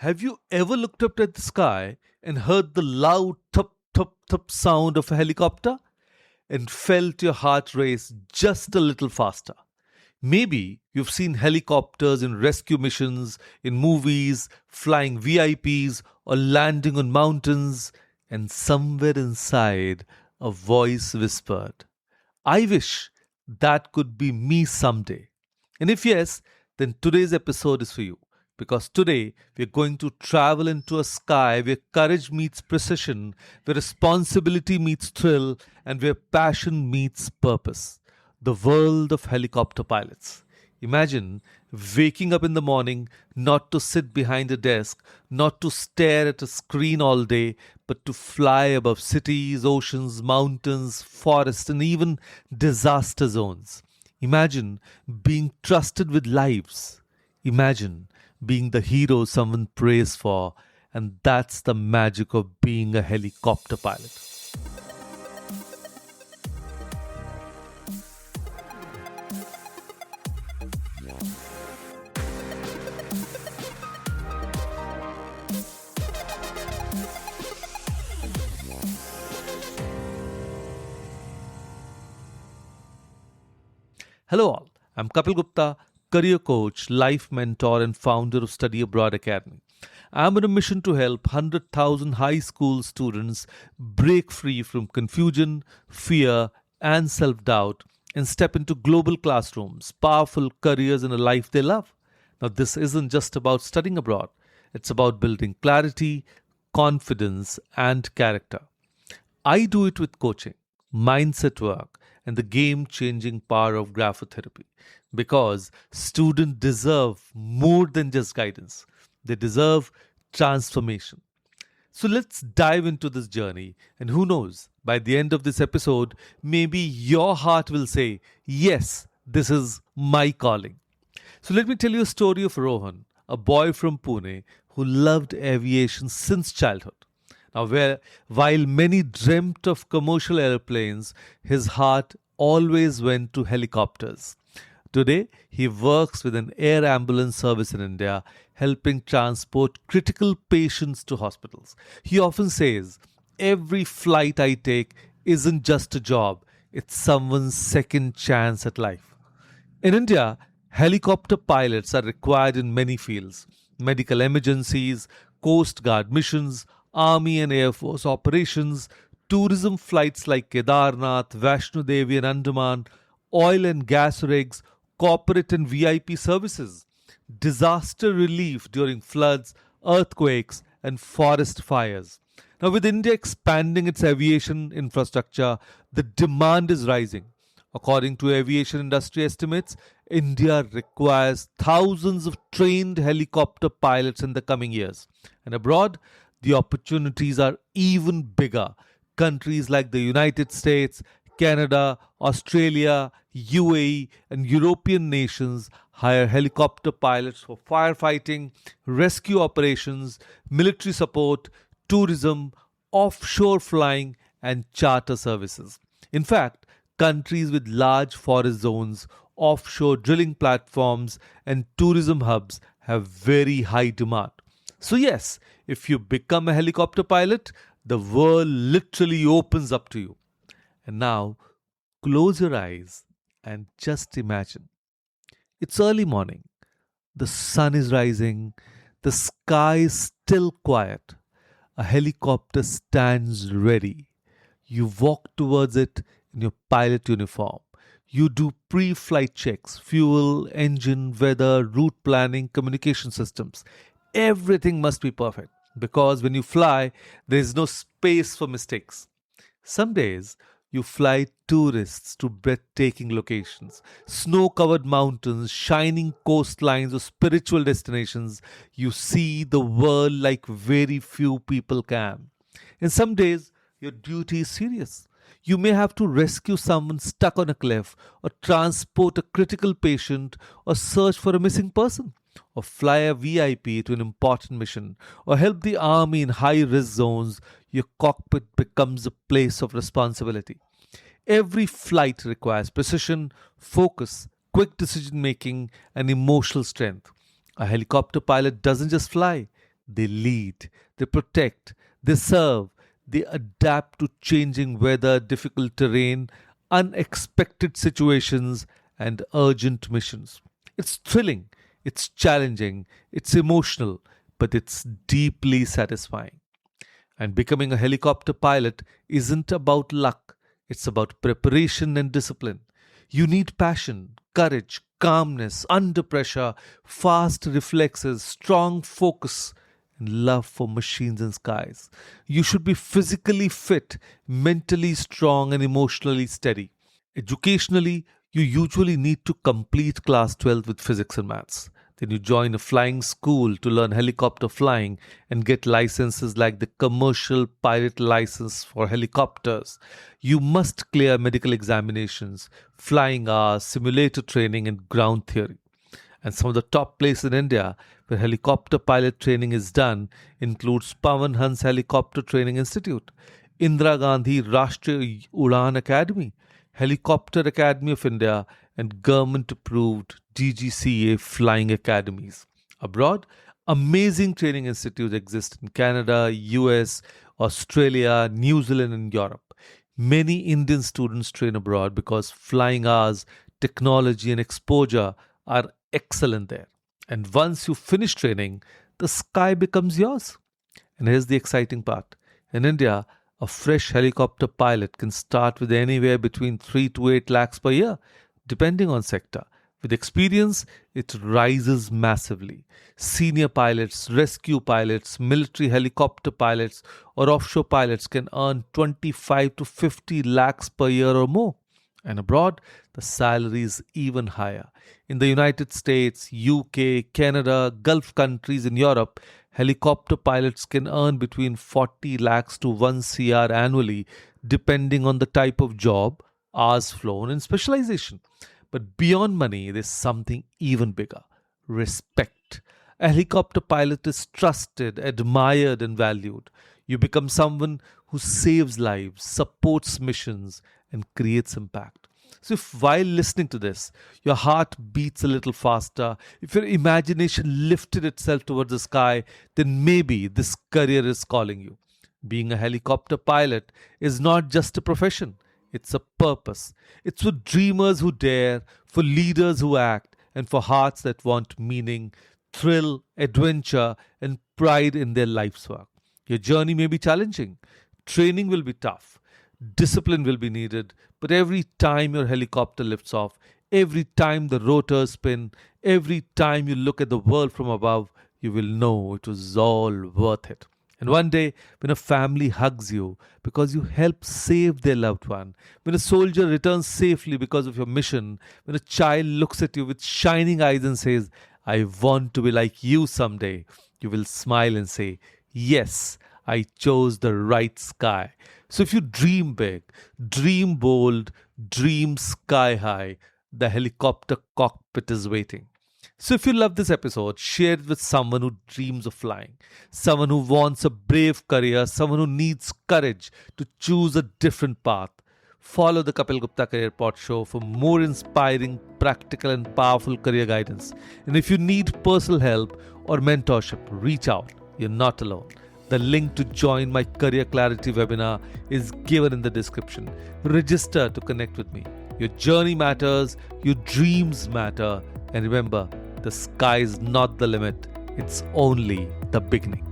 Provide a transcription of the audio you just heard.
Have you ever looked up at the sky and heard the loud thup thup thup sound of a helicopter and felt your heart race just a little faster? Maybe you've seen helicopters in rescue missions, in movies, flying VIPs, or landing on mountains, and somewhere inside a voice whispered, I wish that could be me someday. And if yes, then today's episode is for you. Because today we're going to travel into a sky where courage meets precision, where responsibility meets thrill, and where passion meets purpose. The world of helicopter pilots. Imagine waking up in the morning not to sit behind a desk, not to stare at a screen all day, but to fly above cities, oceans, mountains, forests, and even disaster zones. Imagine being trusted with lives. Imagine being the hero someone prays for, and that's the magic of being a helicopter pilot. Hello, all. I'm Kapeel Gupta, career coach, life mentor, and founder of Study Abroad Academy. I'm on a mission to help 100,000 high school students break free from confusion, fear, and self doubt and step into global classrooms, powerful careers, and a life they love. Now, this isn't just about studying abroad, it's about building clarity, confidence, and character. I do it with coaching, mindset work, and the game changing power of graphotherapy because students deserve more than just guidance, they deserve transformation. So let's dive into this journey, and who knows, by the end of this episode, maybe your heart will say, Yes, this is my calling. So let me tell you a story of Rohan, a boy from Pune who loved aviation since childhood. Now, while many dreamt of commercial airplanes, his heart always went to helicopters. Today, he works with an air ambulance service in India, helping transport critical patients to hospitals. He often says, Every flight I take isn't just a job, it's someone's second chance at life. In India, helicopter pilots are required in many fields: medical emergencies, coast guard missions, army and air force operations, tourism flights like Kedarnath, Vaishno Devi and Andaman, oil and gas rigs, corporate and VIP services, disaster relief during floods, earthquakes, and forest fires. Now, with India expanding its aviation infrastructure, the demand is rising. According to aviation industry estimates, India requires thousands of trained helicopter pilots in the coming years. And abroad, the opportunities are even bigger. Countries like the United States, Canada, Australia, UAE, and European nations hire helicopter pilots for firefighting, rescue operations, military support, tourism, offshore flying, and charter services. In fact, countries with large forest zones, offshore drilling platforms, and tourism hubs have very high demand. So, yes, if you become a helicopter pilot, the world literally opens up to you. And now, close your eyes and just imagine. It's early morning, the sun is rising, the sky is still quiet. A helicopter stands ready. You walk towards it in your pilot uniform. You do pre flight checks: fuel, engine, weather, route planning, communication systems. Everything must be perfect because when you fly, there is no space for mistakes. Some days, you fly tourists to breathtaking locations, snow covered mountains, shining coastlines, or spiritual destinations. You see the world like very few people can. And some days, your duty is serious. You may have to rescue someone stuck on a cliff, or transport a critical patient, or search for a missing person, or fly a VIP to an important mission, or help the army in high risk zones. Your cockpit becomes a place of responsibility. Every flight requires precision, focus, quick decision making, and emotional strength. A helicopter pilot doesn't just fly, They lead, they protect, they serve, they adapt to changing weather, difficult terrain, unexpected situations, and urgent missions. It's thrilling, it's challenging, it's emotional, but it's deeply satisfying. And becoming a helicopter pilot isn't about luck, it's about preparation and discipline. You need passion, courage, calmness under pressure, fast reflexes, strong focus, and love for machines and skies. You should be physically fit, mentally strong, and emotionally steady. Educationally, you usually need to complete class 12 with physics and maths. Then you join a flying school to learn helicopter flying and get licenses like the commercial pilot license for helicopters. You must clear medical examinations, flying hours, simulator training, and ground theory. And some of the top places in India where helicopter pilot training is done includes Pawan Hans Helicopter Training Institute, Indira Gandhi Rashtriya Udan Academy, Helicopter Academy of India, and government-approved DGCA flying academies. Abroad, amazing training institutes exist in Canada, US, Australia, New Zealand, and Europe. Many Indian students train abroad because flying hours, technology, and exposure are excellent there. And once you finish training, the sky becomes yours. And here's the exciting part. In India, a fresh helicopter pilot can start with anywhere between 3 to 8 lakhs per year, depending on sector. With experience, it rises massively. Senior pilots, rescue pilots, military helicopter pilots, or offshore pilots can earn 25 to 50 lakhs per year or more. And abroad, the salary is even higher. In the United States, UK, Canada, Gulf countries, and Europe, helicopter pilots can earn between 40 lakhs to 1 CR annually, depending on the type of job, hours flown, and specialization. But beyond money, there's something even bigger: respect. A helicopter pilot is trusted, admired, and valued. You become someone who saves lives, supports missions, and creates impact. So, if while listening to this, your heart beats a little faster, if your imagination lifted itself towards the sky, then maybe this career is calling you. Being a helicopter pilot is not just a profession, it's a purpose. It's for dreamers who dare, for leaders who act, and for hearts that want meaning, thrill, adventure, and pride in their life's work. Your journey may be challenging, training will be tough, discipline will be needed, but every time your helicopter lifts off, every time the rotors spin, every time you look at the world from above, you will know it was all worth it. And one day, when a family hugs you because you helped save their loved one, when a soldier returns safely because of your mission, when a child looks at you with shining eyes and says, "I want to be like you someday," you will smile and say, "Yes, I chose the right sky." So if you dream big, dream bold, dream sky high, the helicopter cockpit is waiting. So if you love this episode, share it with someone who dreams of flying, someone who wants a brave career, someone who needs courage to choose a different path. Follow the Kapeel Gupta Career PodShow for more inspiring, practical, and powerful career guidance. And if you need personal help or mentorship, reach out. You're not alone. The link to join my Career Clarity webinar is given in the description. Register to connect with me. Your journey matters, your dreams matter, and remember, the sky is not the limit, it's only the beginning.